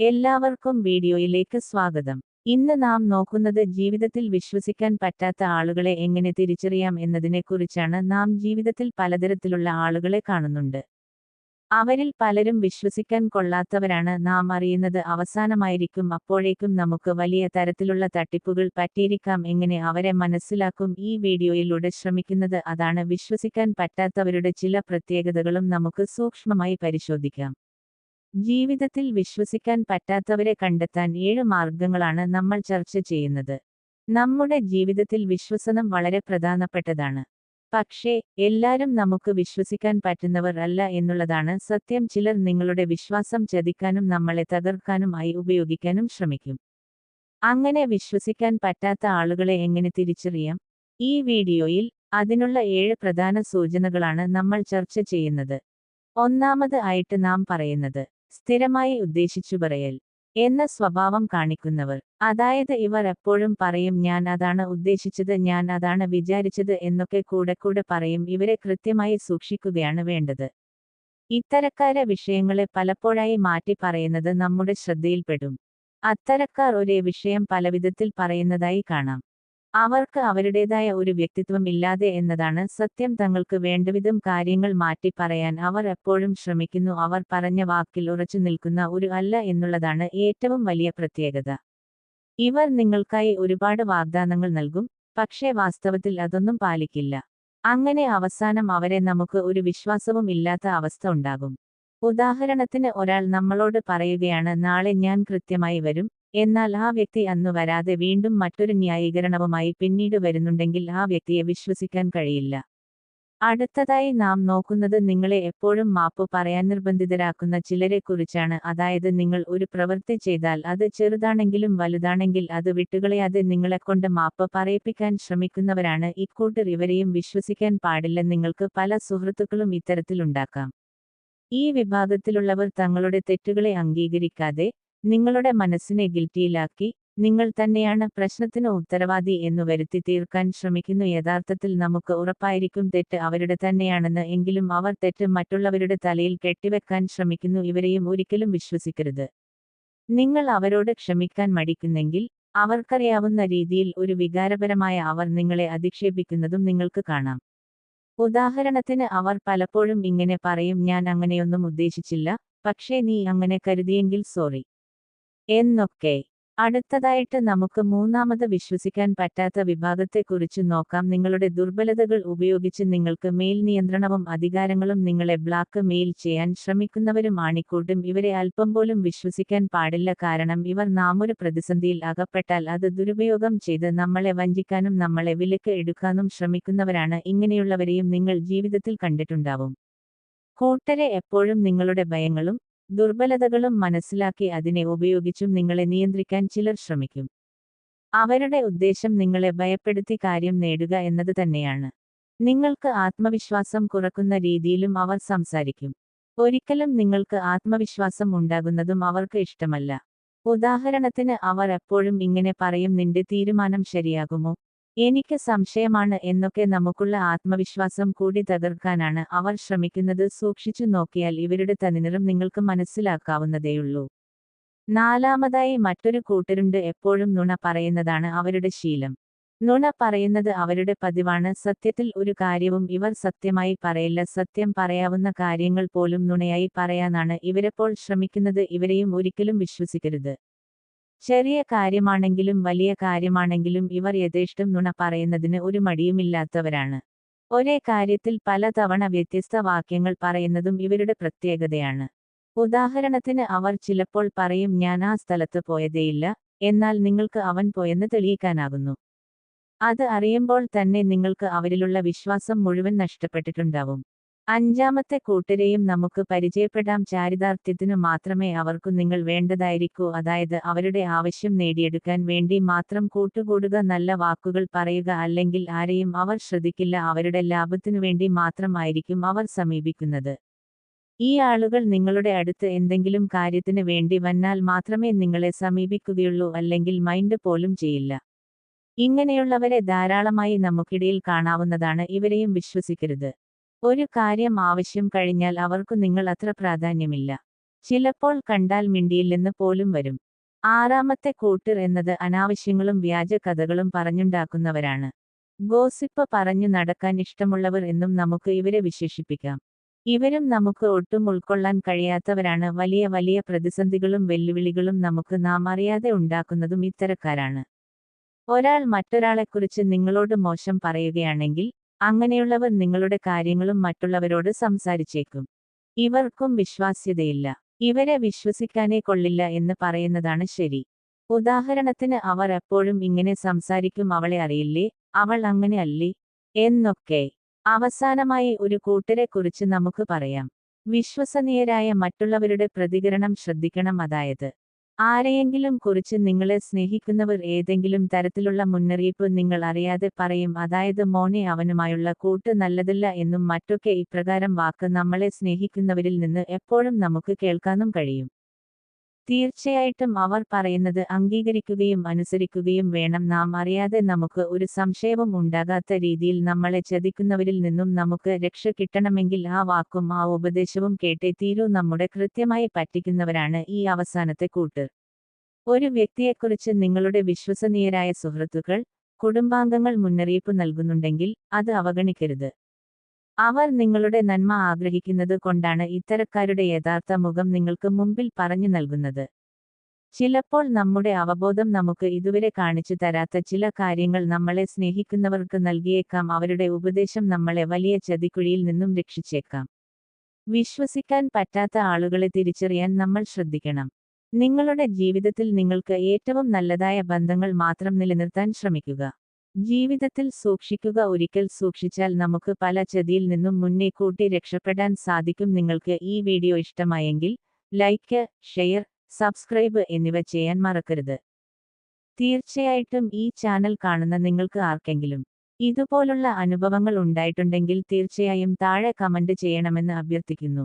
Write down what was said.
എല്ലാവർക്കും വീഡിയോയിലേക്ക് സ്വാഗതം. ഇന്ന് നാം നോക്കുന്നത് ജീവിതത്തിൽ വിശ്വസിക്കാൻ പറ്റാത്ത ആളുകളെ എങ്ങനെ തിരിച്ചറിയാം എന്നതിനെക്കുറിച്ചാണ്. നാം ജീവിതത്തിൽ പലതരത്തിലുള്ള ആളുകളെ കാണുന്നുണ്ട്. അവരിൽ പലരും വിശ്വസിക്കാൻ കൊള്ളാത്തവരാണ്. നാം അറിയുന്നത് അവസാനമായിരിക്കും. അപ്പോഴേക്കും നമുക്ക് വലിയ തരത്തിലുള്ള തട്ടിപ്പുകൾ പറ്റിയിരിക്കാം. എങ്ങനെ അവരെ മനസ്സിലാക്കും? ഈ വീഡിയോയിലൂടെ ശ്രമിക്കുന്നത് അതാണ്. വിശ്വസിക്കാൻ പറ്റാത്തവരുടെ ചില പ്രത്യേകതകളും നമുക്ക് സൂക്ഷ്മമായി പരിശോധിക്കാം. ജീവിതത്തിൽ വിശ്വസിക്കാൻ പറ്റാത്തവരെ കണ്ടെത്താൻ 7 മാർഗങ്ങളാണ് നമ്മൾ ചർച്ച ചെയ്യുന്നത്. നമ്മുടെ ജീവിതത്തിൽ വിശ്വസനം വളരെ പ്രധാനപ്പെട്ടതാണ്. പക്ഷേ, എല്ലാരും നമുക്ക് വിശ്വസിക്കാൻ പറ്റുന്നവർ അല്ല എന്നുള്ളതാണ് സത്യം. ചിലർ നിങ്ങളുടെ വിശ്വാസം ചതിക്കാനും നമ്മളെ തകർക്കാനും ആയി ഉപയോഗിക്കാനും ശ്രമിക്കും. അങ്ങനെ വിശ്വസിക്കാൻ പറ്റാത്ത ആളുകളെ എങ്ങനെ തിരിച്ചറിയാം? ഈ വീഡിയോയിൽ അതിനുള്ള 7 പ്രധാന സൂചനകളാണ് നമ്മൾ ചർച്ച ചെയ്യുന്നത്. ഒന്നാമത് ആയിട്ട് നാം പറയുന്നത് സ്ഥിരമായി ഉദ്ദേശിച്ചു പറയൽ എന്ന സ്വഭാവം കാണിക്കുന്നവർ. അതായത് ഇവർ എപ്പോഴും പറയും ഞാൻ അതാണ് ഉദ്ദേശിച്ചത്, ഞാൻ അതാണ് വിചാരിച്ചത് എന്നൊക്കെ കൂടെ പറയും. ഇവരെ കൃത്യമായി സൂക്ഷിക്കുകയാണ് വേണ്ടത്. ഇത്തരക്കാരെ വിഷയങ്ങളെ പലപ്പോഴായി മാറ്റി പറയുന്നത് നമ്മുടെ ശ്രദ്ധയിൽപ്പെടും. അത്തരക്കാർ ഒരേ വിഷയം പലവിധത്തിൽ പറയുന്നതായി കാണാം. അവർക്ക് അവരുടേതായ ഒരു വ്യക്തിത്വം ഇല്ലാതെ എന്നതാണ് സത്യം. തങ്ങൾക്ക് വേണ്ടവിധം കാര്യങ്ങൾ മാറ്റി പറയാൻ അവർ എപ്പോഴും ശ്രമിക്കുന്നു. അവർ പറഞ്ഞ വാക്കിൽ ഉറച്ചു നിൽക്കുന്ന ഒരു അല്ല എന്നുള്ളതാണ് ഏറ്റവും വലിയ പ്രത്യേകത. ഇവർ നിങ്ങൾക്കായി ഒരുപാട് വാഗ്ദാനങ്ങൾ നൽകും, പക്ഷേ വാസ്തവത്തിൽ അതൊന്നും പാലിക്കില്ല. അങ്ങനെ അവസാനം അവരെ നമുക്ക് ഒരു വിശ്വാസവും ഇല്ലാത്ത അവസ്ഥ ഉണ്ടാകും. ഉദാഹരണത്തിന്, ഒരാൾ നമ്മളോട് പറയുകയാണ് നാളെ ഞാൻ കൃത്യമായി വരും, എന്നാൽ ആ വ്യക്തി അന്ന് വരാതെ വീണ്ടും മറ്റൊരു ന്യായീകരണവുമായി പിന്നീട് വരുന്നുണ്ടെങ്കിൽ ആ വ്യക്തിയെ വിശ്വസിക്കാൻ കഴിയില്ല. അടുത്തതായി നാം നോക്കുന്നത് നിങ്ങളെ എപ്പോഴും മാപ്പ് പറയാൻ നിർബന്ധിതരാക്കുന്ന ചിലരെക്കുറിച്ചാണ്. അതായത് നിങ്ങൾ ഒരു പ്രവൃത്തി ചെയ്താൽ അത് ചെറുതാണെങ്കിലും വലുതാണെങ്കിൽ അത് വിട്ടുകളയാതെ നിങ്ങളെക്കൊണ്ട് മാപ്പ് പറയിപ്പിക്കാൻ ശ്രമിക്കുന്നവരാണ് ഇക്കൂട്ടർ. ഇവരെയും വിശ്വസിക്കാൻ പാടില്ല. നിങ്ങൾക്ക് പല സുഹൃത്തുക്കളും ഇത്തരത്തിലുണ്ടാക്കാം. ഈ വിഭാഗത്തിലുള്ളവർ തങ്ങളുടെ തെറ്റുകളെ അംഗീകരിക്കാതെ നിങ്ങളുടെ മനസ്സിനെ ഗിൽറ്റിയിലാക്കി നിങ്ങൾ തന്നെയാണ് പ്രശ്നത്തിന് ഉത്തരവാദി എന്നു വരുത്തി തീർക്കാൻ ശ്രമിക്കുന്നു. യഥാർത്ഥത്തിൽ നമുക്ക് ഉറപ്പായിരിക്കും തെറ്റ് അവരുടെ തന്നെയാണെന്ന്. എങ്കിലും അവർ തെറ്റ് മറ്റുള്ളവരുടെ തലയിൽ കെട്ടിവെക്കാൻ ശ്രമിക്കുന്നു. ഇവരെയും ഒരിക്കലും വിശ്വസിക്കരുത്. നിങ്ങൾ അവരോട് ക്ഷമിക്കാൻ മടിക്കുന്നെങ്കിൽ അവർക്കറിയാവുന്ന രീതിയിൽ ഒരു വികാരപരമായ അവർ നിങ്ങളെ അധിക്ഷേപിക്കുന്നതും നിങ്ങൾക്ക് കാണാം. ഉദാഹരണത്തിന്, അവർ പലപ്പോഴും ഇങ്ങനെ പറയും ഞാൻ അങ്ങനെയൊന്നും ഉദ്ദേശിച്ചില്ല, പക്ഷേ നീ അങ്ങനെ കരുതിയെങ്കിൽ സോറി എന്നൊക്കെ. അടുത്തതായിട്ട് നമുക്ക് മൂന്നാമത് വിശ്വസിക്കാൻ പറ്റാത്ത വിഭാഗത്തെക്കുറിച്ച് നോക്കാം. നിങ്ങളുടെ ദുർബലതകൾ ഉപയോഗിച്ച് നിങ്ങൾക്ക് മെയിൽ നിയന്ത്രണവും അധികാരങ്ങളും നിങ്ങളെ ബ്ലാക്ക് മെയിൽ ചെയ്യാൻ ശ്രമിക്കുന്നവരും ആണിക്കൂട്ടും. ഇവരെ അല്പം പോലും വിശ്വസിക്കാൻ പാടില്ല. കാരണം ഇവർ നാമൊരു പ്രതിസന്ധിയിൽ അകപ്പെട്ടാൽ അത് ദുരുപയോഗം ചെയ്ത് നമ്മളെ വഞ്ചിക്കാനും നമ്മളെ വിലക്ക് എടുക്കാനും ശ്രമിക്കുന്നവരാണ്. ഇങ്ങനെയുള്ളവരെയും നിങ്ങൾ ജീവിതത്തിൽ കണ്ടിട്ടുണ്ടാവും. കൂട്ടരെ എപ്പോഴും നിങ്ങളുടെ ഭയങ്ങളും ദുർബലതകളും മനസ്സിലാക്കി അതിനെ ഉപയോഗിച്ചും നിങ്ങളെ നിയന്ത്രിക്കാൻ ചിലർ ശ്രമിക്കും. അവരുടെ ഉദ്ദേശം നിങ്ങളെ ഭയപ്പെടുത്തി കാര്യം നേടുക എന്നത് തന്നെയാണ്. നിങ്ങൾക്ക് ആത്മവിശ്വാസം കുറക്കുന്ന രീതിയിലും അവർ സംസാരിക്കും. ഒരിക്കലും നിങ്ങൾക്ക് ആത്മവിശ്വാസം ഉണ്ടാകുന്നതും അവർക്ക് ഇഷ്ടമല്ല. ഉദാഹരണത്തിന്, അവർ എപ്പോഴും ഇങ്ങനെ പറയും നിന്റെ തീരുമാനം ശരിയാകുമോ, എനിക്ക് സംശയമാണ് എന്നൊക്കെ. നമുക്കുള്ള ആത്മവിശ്വാസം കൂടി തകർക്കാനാണ് അവർ ശ്രമിക്കുന്നത്. സൂക്ഷിച്ചു നോക്കിയാൽ ഇവരുടെ തനിനിറം നിങ്ങൾക്ക് മനസ്സിലാക്കാവുന്നതേയുള്ളൂ. നാലാമതായി മറ്റൊരു കൂട്ടരുണ്ട്. എപ്പോഴും നുണ പറയുന്നതാണ് അവരുടെ ശീലം. നുണ പറയുന്നത് അവരുടെ പതിവാണ്. സത്യത്തിൽ ഒരു കാര്യവും ഇവർ സത്യമായി പറയില്ല. സത്യം പറയാവുന്ന കാര്യങ്ങൾ പോലും നുണയായി പറയാനാണ് ഇവരെപ്പോൾ ശ്രമിക്കുന്നത്. ഇവരെയും ഒരിക്കലും വിശ്വസിക്കരുത്. ചെറിയ കാര്യമാണെങ്കിലും വലിയ കാര്യമാണെങ്കിലും ഇവർ യഥേഷ്ടം നുണ പറയുന്നതിന് ഒരു മടിയുമില്ലാത്തവരാണ്. ഒരേ കാര്യത്തിൽ പല തവണ വ്യത്യസ്ത വാക്യങ്ങൾ പറയുന്നതും ഇവരുടെ പ്രത്യേകതയാണ്. ഉദാഹരണത്തിന്, അവർ ചിലപ്പോൾ പറയും ഞാൻ ആ സ്ഥലത്ത് പോയതേയില്ല, എന്നാൽ നിങ്ങൾക്ക് അവൻ പോയെന്ന് തെളിയിക്കാനാകുന്നു. അത് അറിയുമ്പോൾ തന്നെ നിങ്ങൾക്ക് അവരിലുള്ള വിശ്വാസം മുഴുവൻ നഷ്ടപ്പെട്ടിട്ടുണ്ടാവും. അഞ്ചാമത്തെ കൂട്ടരെയും നമുക്ക് പരിചയപ്പെടാം. ചാരിതാർത്ഥ്യത്തിനു മാത്രമേ അവർക്കു നിങ്ങൾ വേണ്ടതായിരിക്കൂ. അതായത് അവരുടെ ആവശ്യം നേടിയെടുക്കാൻ വേണ്ടി മാത്രം കൂട്ടുകൂടുക, നല്ല വാക്കുകൾ പറയുക, അല്ലെങ്കിൽ ആരെയും അവർ ശ്രദ്ധിക്കില്ല. അവരുടെ ലാഭത്തിനു വേണ്ടി മാത്രം ആയിരിക്കും അവർ സമീപിക്കുന്നത്. ഈ ആളുകൾ നിങ്ങളുടെ അടുത്ത് എന്തെങ്കിലും കാര്യത്തിന് വേണ്ടി വന്നാൽ മാത്രമേ നിങ്ങളെ സമീപിക്കുകയുള്ളൂ, അല്ലെങ്കിൽ മൈൻഡ് പോലും ചെയ്യില്ല. ഇങ്ങനെയുള്ളവരെ ധാരാളമായി നമുക്കിടയിൽ കാണാവുന്നതാണ്. ഇവരെയും വിശ്വസിക്കരുത്. ഒരു കാര്യം ആവശ്യം കഴിഞ്ഞാൽ അവർക്കു നിങ്ങൾ അത്ര പ്രാധാന്യമില്ല. ചിലപ്പോൾ കണ്ടാൽ മിണ്ടിയില്ലെന്ന് പോലും വരും. ആറാമത്തെ കൂട്ടർ എന്നത് അനാവശ്യങ്ങളും വ്യാജ കഥകളും പറഞ്ഞുണ്ടാക്കുന്നവരാണ്. ഗോസിപ്പ് പറഞ്ഞു നടക്കാൻ ഇഷ്ടമുള്ളവർ എന്നും നമുക്ക് ഇവരെ വിശേഷിപ്പിക്കാം. ഇവരും നമുക്ക് ഒട്ടും ഉൾക്കൊള്ളാൻ കഴിയാത്തവരാണ്. വലിയ വലിയ പ്രതിസന്ധികളും വെല്ലുവിളികളും നമുക്ക് നാം അറിയാതെ ഉണ്ടാക്കുന്നതും ഇത്തരക്കാരാണ്. ഒരാൾ മറ്റൊരാളെക്കുറിച്ച് നിങ്ങളോട് മോശം പറയുകയാണെങ്കിൽ അങ്ങനെയുള്ളവർ നിങ്ങളുടെ കാര്യങ്ങളും മറ്റുള്ളവരോട് സംസാരിച്ചേക്കും. ഇവർക്കും വിശ്വാസ്യതയില്ല. ഇവരെ വിശ്വസിക്കാനേ കൊള്ളില്ല എന്ന് പറയുന്നതാണ് ശരി. ഉദാഹരണത്തിന് അവർ എപ്പോഴും ഇങ്ങനെ സംസാരിക്കും, അവളെ അറിയില്ലേ, അവൾ അങ്ങനെ അല്ലേ എന്നൊക്കെ. അവസാനമായി ഒരു കൂട്ടരെ കുറിച്ച് നമുക്ക് പറയാം. വിശ്വസനീയരായ മറ്റുള്ളവരുടെ പ്രതികരണം ശ്രദ്ധിക്കണം. അതായത് ആരെയെങ്കിലും കുറിച്ച് നിങ്ങളെ സ്നേഹിക്കുന്നവർ ഏതെങ്കിലും തരത്തിലുള്ള മുന്നറിയിപ്പ് നിങ്ങൾ അറിയാതെ പറയും. അതായത് മോനെ, അവനുമായുള്ള കൂട്ട് നല്ലതല്ല എന്നും മറ്റൊക്കെ. ഇപ്രകാരം വാക്ക് നമ്മളെ സ്നേഹിക്കുന്നവരിൽ നിന്ന് എപ്പോഴും നമുക്ക് കേൾക്കാനും കഴിയും. തീർച്ചയായിട്ടും അവർ പറയുന്നത് അംഗീകരിക്കുകയും അനുസരിക്കുകയും വേണം. നാം അറിയാതെ നമുക്ക് ഒരു സംശയവും ഉണ്ടാകാത്ത രീതിയിൽ നമ്മളെ ചതിക്കുന്നവരിൽ നിന്നും നമുക്ക് രക്ഷ കിട്ടണമെങ്കിൽ ആ വാക്കും ആ ഉപദേശവും കേട്ടേ തീരൂ. നമ്മുടെ കൃത്യമായി പറ്റിക്കുന്നവരാണ് ഈ അവസാനത്തെ കൂട്ടർ. ഒരു വ്യക്തിയെക്കുറിച്ച് നിങ്ങളുടെ വിശ്വസനീയരായ സുഹൃത്തുക്കൾ, കുടുംബാംഗങ്ങൾ മുന്നറിയിപ്പ് നൽകുന്നുണ്ടെങ്കിൽ അത് അവഗണിക്കരുത്. അവർ നിങ്ങളുടെ നന്മ ആഗ്രഹിക്കുന്നത് കൊണ്ടാണ് ഇത്തരക്കാരുടെ യഥാർത്ഥ മുഖം നിങ്ങൾക്ക് മുമ്പിൽ പറഞ്ഞു നൽകുന്നത്. ചിലപ്പോൾ നമ്മുടെ അവബോധം നമുക്ക് ഇതുവരെ കാണിച്ചു തരാത്ത ചില കാര്യങ്ങൾ നമ്മളെ സ്നേഹിക്കുന്നവർക്ക് നൽകിയേക്കാം. അവരുടെ ഉപദേശം നമ്മളെ വലിയ ചതിക്കുഴിയിൽ നിന്നും രക്ഷിച്ചേക്കാം. വിശ്വസിക്കാൻ പറ്റാത്ത ആളുകളെ തിരിച്ചറിയാൻ നമ്മൾ ശ്രദ്ധിക്കണം. നിങ്ങളുടെ ജീവിതത്തിൽ നിങ്ങൾക്ക് ഏറ്റവും നല്ലതായ ബന്ധങ്ങൾ മാത്രം നിലനിർത്താൻ ശ്രമിക്കുക. ജീവിതത്തിൽ സൂക്ഷിക്കുക. ഒരിക്കൽ സൂക്ഷിച്ചാൽ നമുക്ക് പല ചതിയിൽ നിന്നും മുന്നേ കൂട്ടി രക്ഷപ്പെടാൻ സാധിക്കും. നിങ്ങൾക്ക് ഈ വീഡിയോ ഇഷ്ടമായെങ്കിൽ ലൈക്ക്, ഷെയർ, സബ്സ്ക്രൈബ് എന്നിവ ചെയ്യാൻ മറക്കരുത്. തീർച്ചയായിട്ടും ഈ ചാനൽ കാണുന്ന നിങ്ങൾക്ക് ആർക്കെങ്കിലും ഇതുപോലുള്ള അനുഭവങ്ങൾ ഉണ്ടായിട്ടുണ്ടെങ്കിൽ തീർച്ചയായും താഴെ കമന്റ് ചെയ്യണമെന്ന് അഭ്യർത്ഥിക്കുന്നു.